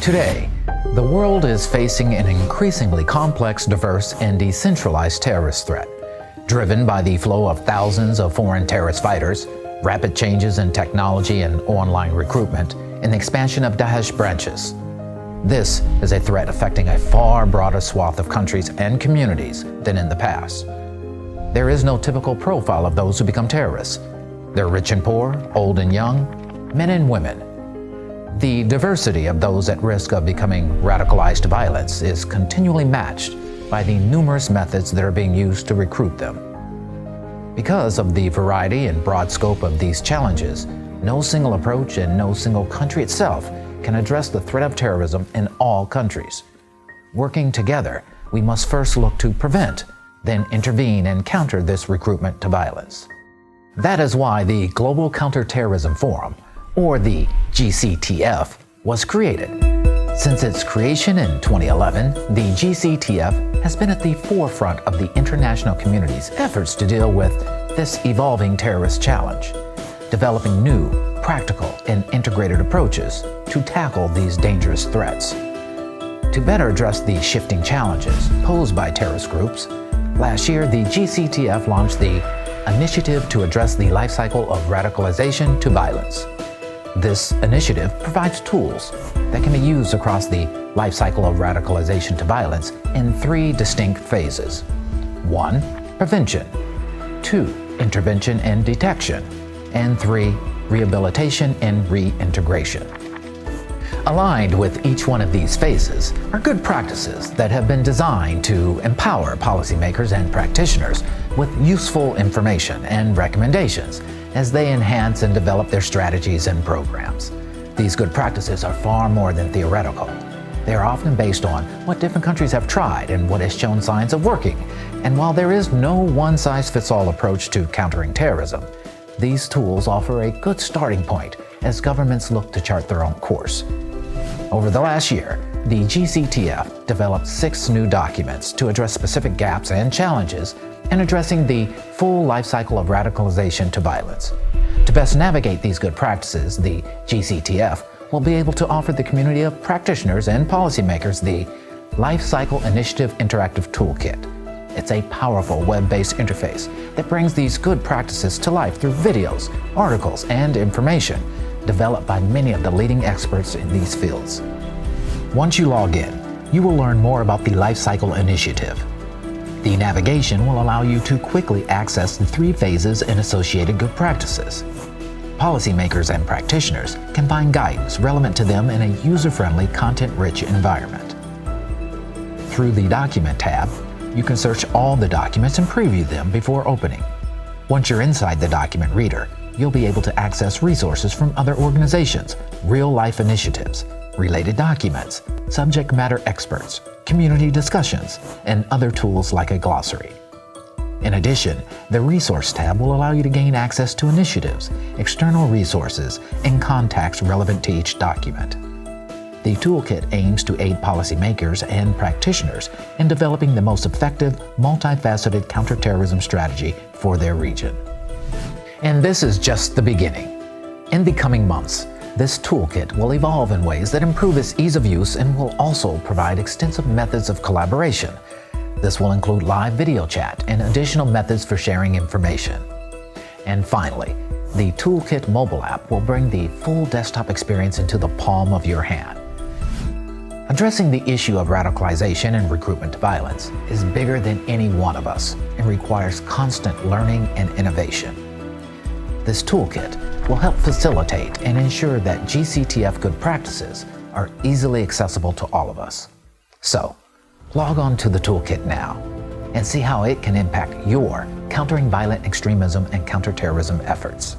Today, the world is facing an increasingly complex, diverse, and decentralized terrorist threat, driven by the flow of thousands of foreign terrorist fighters, rapid changes in technology and online recruitment, and the expansion of Daesh branches. This is a threat affecting a far broader swath of countries and communities than in the past. There is no typical profile of those who become terrorists. They're rich and poor, old and young, men and women. The diversity of those at risk of becoming radicalized to violence is continually matched by the numerous methods that are being used to recruit them. Because of the variety and broad scope of these challenges, no single approach and no single country itself can address the threat of terrorism in all countries. Working together, we must first look to prevent, then intervene and counter this recruitment to violence. That is why the Global Counterterrorism Forum, or the GCTF, was created. Since its creation in 2011, the GCTF has been at the forefront of the international community's efforts to deal with this evolving terrorist challenge, developing new, practical, and integrated approaches to tackle these dangerous threats. To better address the shifting challenges posed by terrorist groups, last year the GCTF launched the Initiative to Address the Life Cycle of Radicalization to Violence. This initiative provides tools that can be used across the life cycle of radicalization to violence in 3 distinct phases. 1. Prevention. 2. Intervention and detection. And 3. Rehabilitation and reintegration. Aligned with each one of these phases are good practices that have been designed to empower policymakers and practitioners with useful information and recommendations as they enhance and develop their strategies and programs. These good practices are far more than theoretical. They are often based on what different countries have tried and what has shown signs of working. And while there is no one-size-fits-all approach to countering terrorism, these tools offer a good starting point as governments look to chart their own course. Over the last year, the GCTF developed 6 new documents to address specific gaps and challenges in addressing the full life cycle of radicalization to violence. To best navigate these good practices, the GCTF will be able to offer the community of practitioners and policymakers the Life Cycle Initiative Interactive Toolkit. It's a powerful web-based interface that brings these good practices to life through videos, articles, and information developed by many of the leading experts in these fields. Once you log in, you will learn more about the Life Cycle Initiative. The navigation will allow you to quickly access the 3 phases and associated good practices. Policymakers and practitioners can find guidance relevant to them in a user-friendly, content-rich environment. Through the Document tab, you can search all the documents and preview them before opening. Once you're inside the document reader, you'll be able to access resources from other organizations, real-life initiatives, related documents, subject matter experts, community discussions, and other tools like a glossary. In addition, the Resource tab will allow you to gain access to initiatives, external resources, and contacts relevant to each document. The toolkit aims to aid policymakers and practitioners in developing the most effective, multifaceted counterterrorism strategy for their region. And this is just the beginning. In the coming months, this toolkit will evolve in ways that improve its ease of use and will also provide extensive methods of collaboration. This will include live video chat and additional methods for sharing information. And finally, the Toolkit mobile app will bring the full desktop experience into the palm of your hand. Addressing the issue of radicalization and recruitment to violence is bigger than any one of us and requires constant learning and innovation. This toolkit will help facilitate and ensure that GCTF good practices are easily accessible to all of us. So, log on to the toolkit now and see how it can impact your countering violent extremism and counterterrorism efforts.